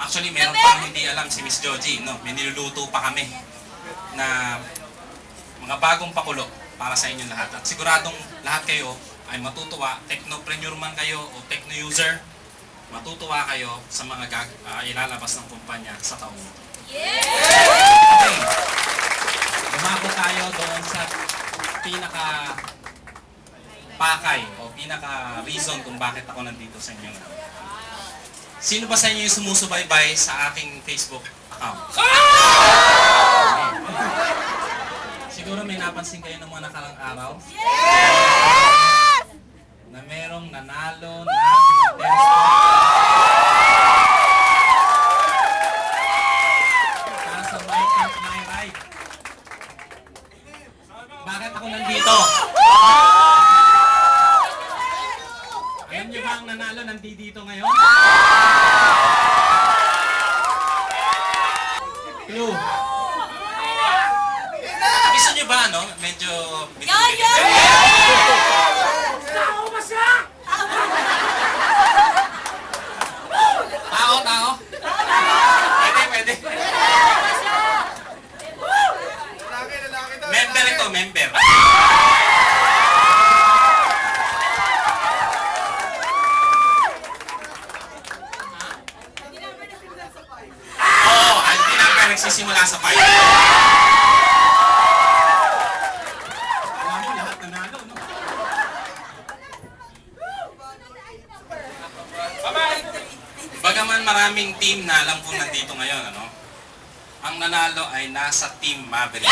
Actually, meron pang hindi alam si Miss Joji, no? May niluluto pa kami na mga bagong pakulo para sa inyong lahat. At siguradong lahat kayo ay matutuwa, technopreneur man kayo o techno-user, matutuwa kayo sa mga ilalabas ng kumpanya sa taong ito. Okay. Lumako tayo doon sa pinaka-pakay o pinaka-reason kung bakit ako nandito sa inyo. Sino ba sa inyo yung sumusubaybay sa aking Facebook account? Siguro may napansin kayo ng mga nakarang araw na merong nanalo na nasa my left, my right. Bakit ako nandito? Alam niyo ba ang nanalo nandito ngayon? Clue. Gusto niyo ba, no? Medyo... Tao ba siya? Tao? Pwede. Member ito, member. Oo, ang tinapay nagsisimula sa 5. Alam mo, lahat nanalo, no? Bagaman maraming team na alam kong nandito ngayon, ano? Ang nanalo ay nasa Team Maverick.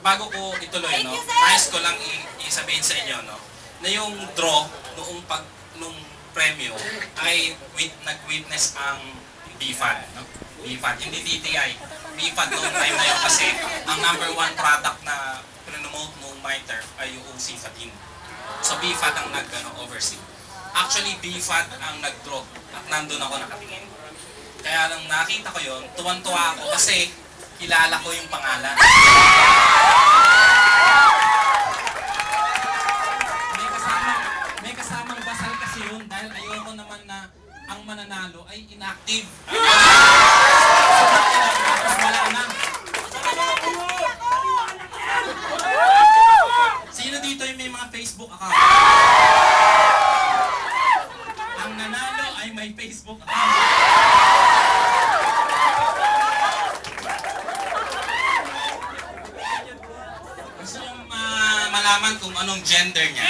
Bago ko ituloy, no? Nais ko lang isabihin sa inyo, no? Na yung draw nung premyo ay nag-witness ang BFAD, no? BFAD, hindi DTI. BFAD noong time na yun kasi ang #1 product na promote noong MITRE ay yung OC-15. So BFAD ang nag-oversee. Actually, BFAD ang nag-draw at nandun ako nakatingin. Kaya nang nakita ko yun, tuwan-tuwa ako kasi kilala ko yung pangalan. May kasamang basal kasi yun dahil ayoko naman na ang mananalo ay inactive. Tapos wala na. Sino dito yung may mga Facebook account? Ang nanalo ay may Facebook account. Gusto nyo malaman kung anong gender niya?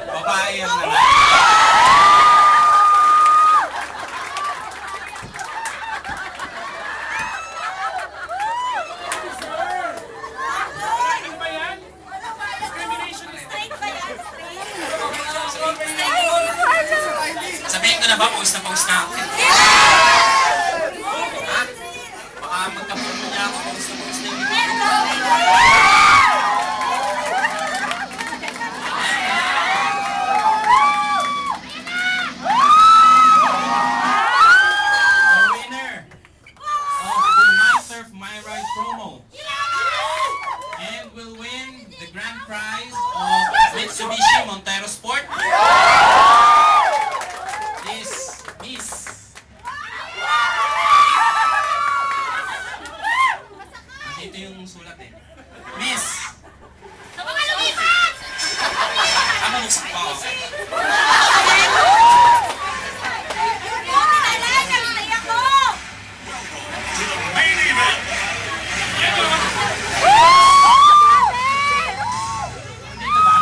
Babae ang nanalo. Sabihin ko na ba, pawis na ako. Ha? Baka magkapuno niya ako, pawis na yung The winner of the My Surf, My Ride promo and will win the grand prize of Mitsubishi Montero Sport. Miss. Dito yung sulat eh. Miss. Ano nagsak pa ako? Dito ba?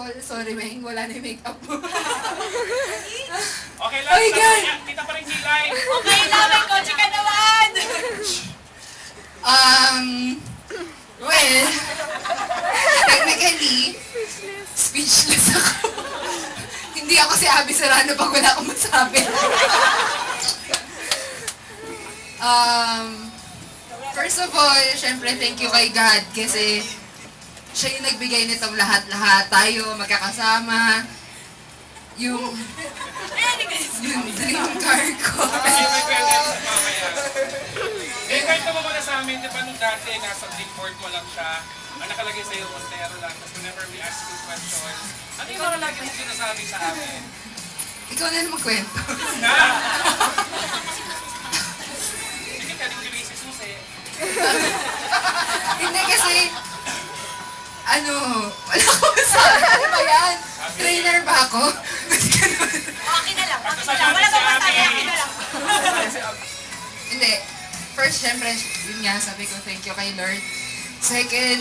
all, sorry Meng, wala na yung makeup mo. Okay lang, Oy, guys! kita pa rin kilay. Okay lang, may kotse ka naman! Well, technically, speechless ako. Hindi ako si Abby Serrano pag wala akong masabi. First of all, syempre thank you kay God kasi siya yung nagbigay nitong lahat-lahat. Tayo magkakasama. Yung dream car ko. Kasi may kwento sa mamaya. Kwento mo muna sa amin, di ba nung dati nasa Bigboard mo lang siya, ang nakalagay sa'yo, Montero lang, tapos whenever we ask you questions, ano yung mga lagi mong sinasabi sa amin? Ikaw na naman kwento. Na! Sige ka, di ko si Susi. Hindi kasi, wala ko masabi. Ano ba yan? Trainer ba ako? Okay na lang, okay na lang. Wala bang masabi, okay na lang. Hindi. First, syempre, yun nga, sabi ko, thank you kay Lord. Second,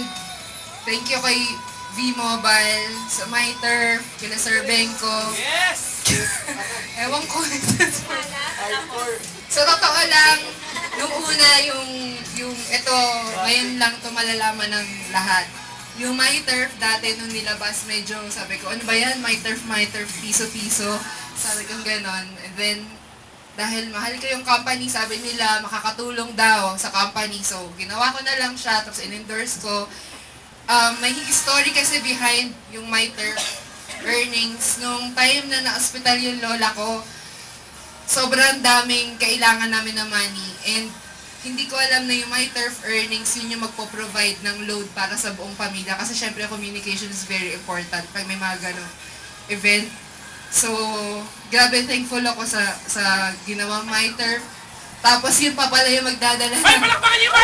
thank you kay V-Mobile, sa MyTurf, kila Sir Benko. Yes! Ewan ko. So, totoo lang, nung una, yung ito, ngayon lang to malalaman ng lahat. Yung MyTurf, dati nung nilabas, medyo sabi ko, ano ba yan? MyTurf, piso-piso. Sabi ko ganon. And then, dahil mahal ko yung company, sabi nila, makakatulong daw sa company. So, ginawa ko na lang siya, tapos in-endorse ko. May history kasi behind yung MyTurf earnings. Nung time na na-hospital yung lola ko, sobrang daming kailangan namin na money. And hindi ko alam na yung MyTurf earnings, yun yung magpo-provide ng load para sa buong pamilya. Kasi syempre, communication is very important pag may mga ganong event. So, grabe thankful ako sa ginawang MyTurf. Tapos yun pa pala yung magdadala Ay, ng... palakpakan niyo ba?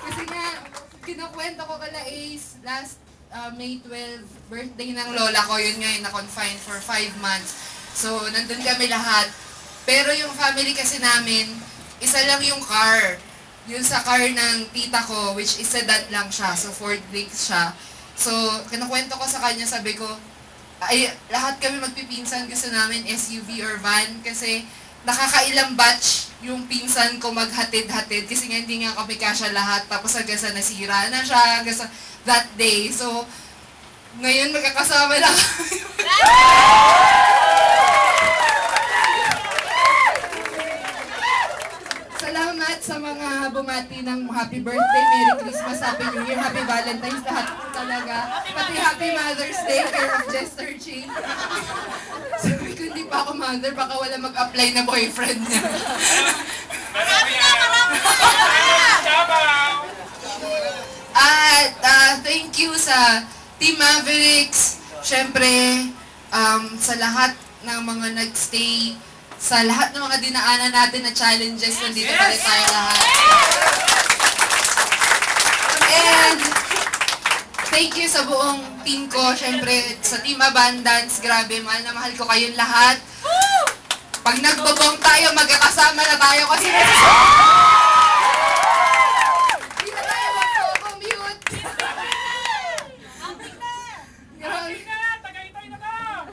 Kasi nga, kinukwento ko kala Ace, last May 12, birthday ng lola ko, yun nga yung na-confine for 5 months. So, nandun kami lahat. Pero yung family kasi namin, isa lang yung car. Yun sa car ng tita ko, which is sedan lang siya. So, Ford Links siya. So, kinukwento ko sa kanya, sabi ko, ay, lahat kami magpipinsan, gusto namin SUV or van kasi nakakailang batch yung pinsan ko maghatid-hatid kasi nga hindi nga kami kasya lahat tapos hanggang sa nasira na siya hanggang sa that day. So, ngayon magkakasama lang kami. Salamat sa mga bumati ng happy birthday, Merry Christmas, Happy New Year, Happy Valentine's, lahat talaga. Pati Happy Mother's Day, care of Jester Chin. Sabi ko, hindi pa ako mother, baka wala mag-apply na boyfriend niya. Marami na! At thank you sa Team Mavericks, syempre, sa lahat ng mga nagstay, sa lahat ng mga dinaanan natin na challenges, nandito pa rin tayo lahat. And thank you sa buong team ko, syempre sa Team Abundance, grabe, mahal na mahal ko kayong lahat. Pag nagbabong tayo, magkakasama na tayo kasi hindi na tayo mag-commute. Grabe. Tagaytay na ka!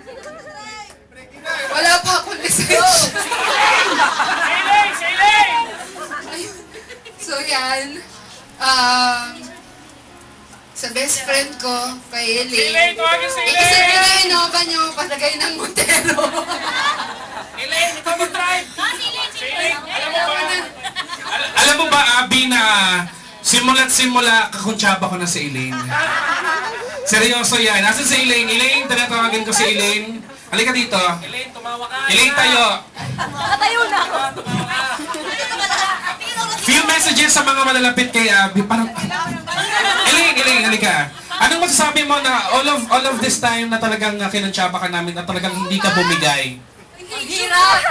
Wala pa akong lisensya. Sailing! Sailing! So yan, sa best friend ko, kay Sailing! Elaine. Tawagin si Eh kasi Elaine! pinag-innova niyo, palagay ng Montero. Elaine, ikaw mag-drive! Sailing! Alam mo ba, Abby, na simula't simula, kakuntsaba ko na si Elaine. Seryoso yan. Nasaan si Elaine? Elaine, tinatawagin ko si Elaine. Halika dito. Elaine, tumawa ka! Elaine, tayo. Nakatayo na ako. Tumawa ka! Few messages sa mga malalapit kay Abby. Parang, Elaine, halika. Anong masasabi mo na all of this time na talagang kinuntsaba ka namin, na talagang hindi ka bumigay? Ang hirap!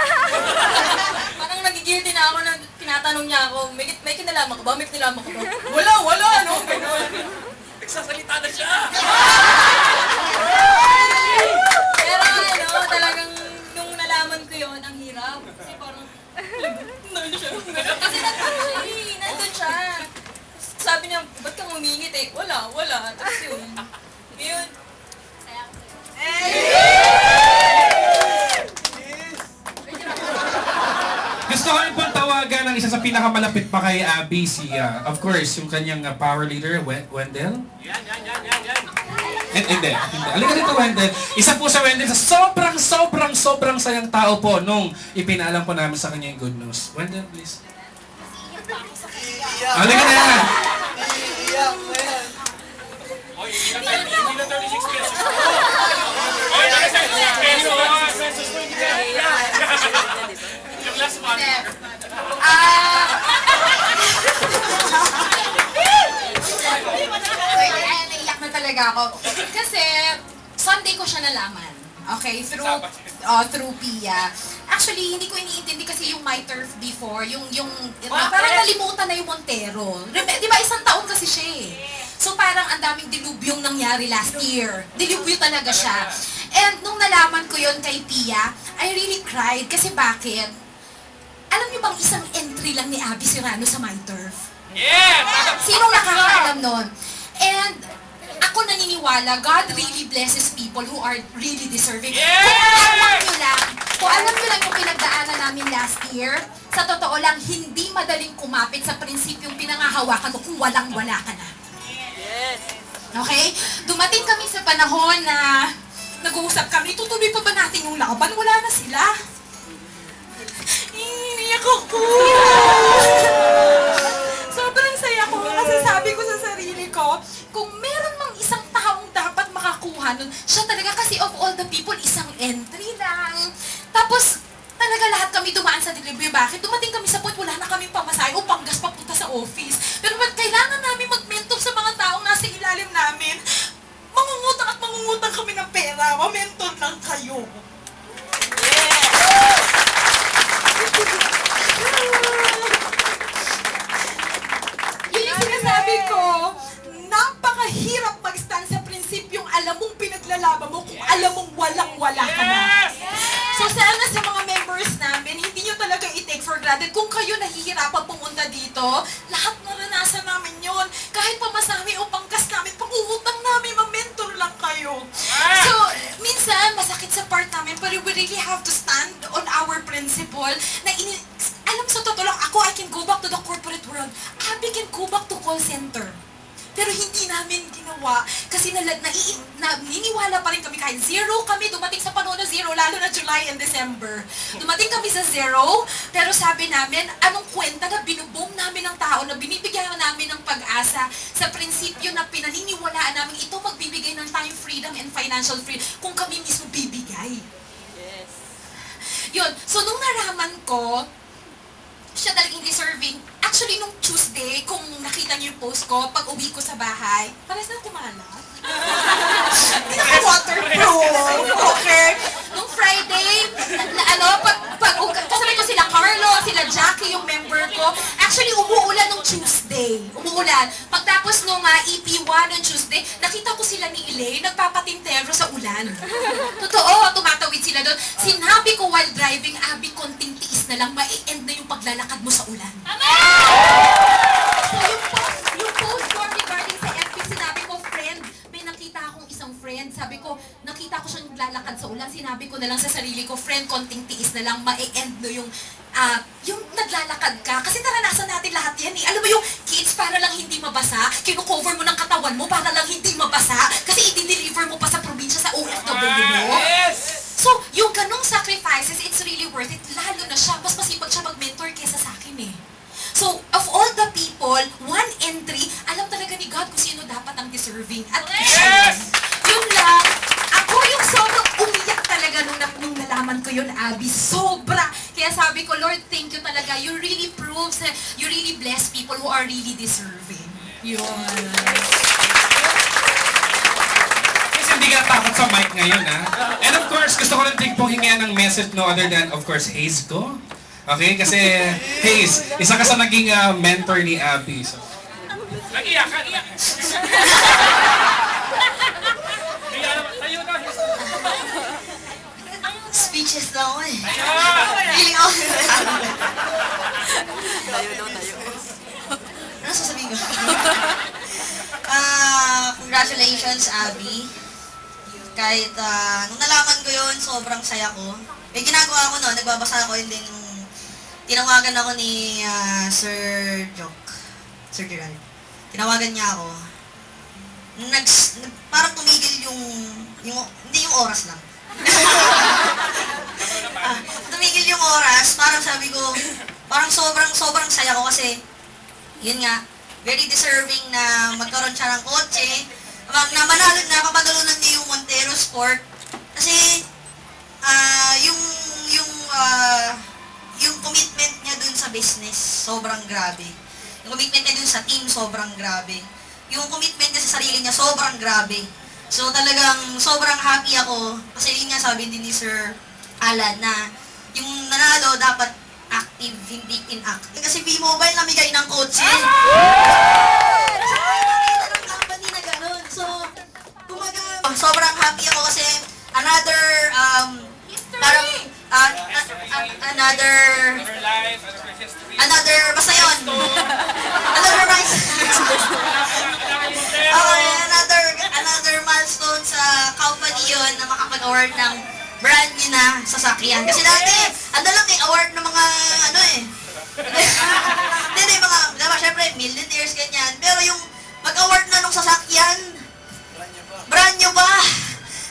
Parang nagigilty na ako na tinatanong niya ako, may kinalaman ko ba? May kinalaman ko ba? Wala, ano? Nagsasalita na siya! Pero talagang nung nalaman ko yon ang hirap. Kasi parang, nandun siya. Kasi nandun siya. Sabi niya, ba't kang umingit eh? Wala. wala. Tapos yun. Ngayon, Gusto ko rin pong tawagan ng isa sa pinakamalapit pa kay Abby, si, of course, yung kanyang power leader, Wendell. Yan. Hindi. Halika dito, Wendell. Isa po sa Wendell sa sobrang sayang tao po nung ipinaalam po namin sa kanya yung good news. Wendell, please. Halika na yan. Oy, hindi na 36 pesos. Oy, naka 36 pesos. Pesos po hindi ka. Yung last month. Naiyak na talaga ako. Kasi, Sunday ko siya nalaman. Okay, through Pia. Actually, hindi ko iniintindi kasi yung My Turf before, parang nalimutan na yung Montero. Di ba, isang taon kasi siya eh. So parang ang daming dilubyong nangyari last year. Dilubyo talaga siya. And nung nalaman ko yon kay Pia, I really cried. Kasi bakit? Alam niyo bang isang entry lang ni Abby Serrano sa My Turf? Yeah! Sinong nakakaalam nun? And ako naniniwala, God really blesses people who are really deserving. Kung alam nyo lang yung pinagdaanan namin last year, sa totoo lang, hindi madaling kumapit sa prinsipyong pinangahawakan mo kung walang-wala ka na. Okay? Dumating kami sa panahon na nag-uusap kami, tutuloy pa ba natin yung laban? Wala na sila. Iniyak ako. Sobrang saya ko kasi sabi ko sa sarili ko, kung meron mang isang taong dapat makakuha nun, siya talaga kasi of all the people, isang entry lang. Tapos, talaga lahat kami dumaan sa delivery. Bakit? Dumating kami sa point, wala na kaming pamasahe o panggas papunta sa office. Pero kailangan namin mag-mentor sa mga taong nasa ilalim namin. Mangungutang kami ng pera. Ma-mentor lang kayo. Yun yung sinasabi ko, napakahirap mag-stand sa prinsipyong alam mong pinaglalaban mo kung alam mong walang-wala ka na. So sana sa mga members namin, hindi nyo talaga i-take for granted. Kung kayo nahihirapan pumunta dito, lahat naranasan namin yon. Kahit pamasahe o panggas namin, pangungutang namin, ma-mentor lang kayo. So, minsan, masakit sa part namin, but we really have to stand on our principle na alam sa totoo lang, ako, I can go back to the corporate world. Abby can go back to call center. Pero hindi namin ginawa kasi naniniwala pa rin kami kahit zero kami, dumating sa panahon na zero, lalo na July and December. Dumating kami sa zero, pero sabi namin, anong kwenta na binubong namin ng tao, na binibigyan namin ng pag-asa sa prinsipyo na pinaniniwalaan namin ito magbibigay ng time freedom and financial freedom kung kami mismo bibigay. yes. Yun, so nung naraman ko, siya talagang deserving. Actually, nung Tuesday, kung nakita niyo yung post ko, pag uwi ko sa bahay, pares na kumalat. Hindi na waterproof. Okay. Nung Friday, kasabay ko sila Carlo, sila Jackie, yung member ko. Actually, umuulan nung Tuesday. Umuulan. Pagtapos nung EP1 nung Tuesday, nakita ko sila ni Elaine, nagpapatintero sa ulan. Totoo, tumatawid sila doon. Sinabi ko while driving, Abby, konting tiis na lang, ma-end na yung paglalakad mo sa ulan. So yung post ko regarding sa FB, sinabi ko, friend, may nakita akong isang friend. Sabi ko, nakita ko siyang naglalakad sa ulan. Sinabi ko na lang sa sarili ko, friend, konting tiis na lang, ma-end no yung naglalakad ka. Kasi naranasan natin lahat yan eh. Alam mo yung kids para lang hindi mabasa, kino-cover mo ng katawan mo para lang hindi mabasa, kasi i-deliver mo pa sa probinsya sa OFW mo. So, yung ganong sacrifices, it's really worth it. Lalo na siya, mas masipag siya mag-mentor kesa sa akin eh. So, of all the people, one entry, alam talaga ni God kung sino dapat ang deserving. At yun lang, ako yung sobrang umiyak talaga nung nalaman ko yun, Abby. Sobra. Kaya sabi ko, Lord, thank you talaga. You really proves, you really bless people who are really deserving. Yun. Kasi hindi ka takot sa mic ngayon, ha? And of course, gusto ko rin pong hingihan ng message no other than, of course, Hayes ko. Okay? Kasi, Hayes, isa ka sa naging mentor ni Abby. So. Nag-iyak ka, iyak. Tayo na, Hayes. Speeches na ako eh. Tayo! Feeling ako. Ano sasabihin ko? Congratulations, Abby. Kahit nung nalaman ko yun, sobrang saya ko. May ginagawa ko no, nagbabasa ako and then tinawagan ako ni Sir Gerald. Tinawagan niya ako. Parang tumigil hindi yung oras lang. Tumigil yung oras, parang sabi ko, parang sobrang saya ko kasi, yun nga, very deserving na magkaroon siya ng kotse. Napapadalunan niya yung Montero Sport. Kasi, yung commitment niya dun sa business, sobrang grabe. Yung commitment niya dun sa team, sobrang grabe. Yung commitment niya sa sarili niya, sobrang grabe. So talagang sobrang happy ako. Kasi yun nga sabi din ni Sir Alan na yung nanalo dapat active, hindi inactive. Kasi B-Mobile namigay ng kotse. Ng company na ganun. So, sobrang happy ako kasi another, parang, Another life, another history. basta yun. Another another milestone sa company yun na makapag-award ng brand new na sasakyan. Kasi dati, lang award ng mga, hindi, mga, diba, syempre, millionaires, ganyan. Pero yung mag-award na nung sasakyan, brand new ba?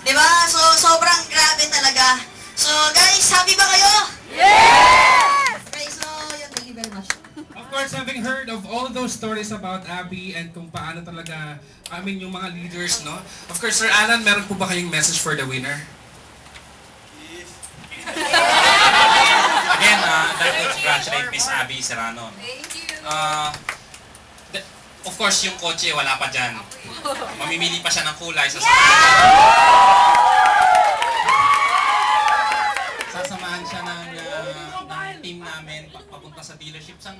Diba? So, sobrang grabe talaga. So, guys, happy ba kayo? Yes! Okay, so, yun, thank you very much. Of course, having heard of all those stories about Abby and kung paano talaga yung mga leaders, no? Of course, Sir Alan, meron po ba kayong message for the winner? Again, I'd like to congratulate Miss Abby Serrano. Thank you. Of course, yung kotse, wala pa dyan. Mamimili pa siya ng kulay. Sasamahan siya ng team namin papunta sa dealership sa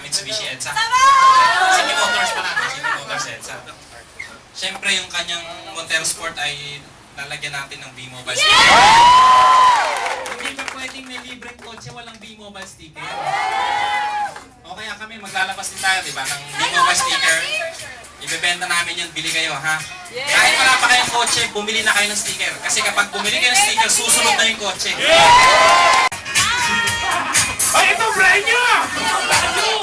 Mitsubishi EDSA. Simi Motors pala, Simi Motors EDSA. Siyempre, yung kanyang Montero Sport ay lalagyan natin ng B-Mobile sticker. Hindi ba pwedeng may libreng kotse walang B-Mobile sticker? O kaya kami, maglalabas din tayo, di ba, ng B-Mobile sticker. Ibebenta namin yun, bili kayo, ha? Kahit wala pa kayong kotse, bumili na kayo ng sticker. Kasi kapag bumili kayo ng sticker, susunod na yung kotse. Ay, ito brand new!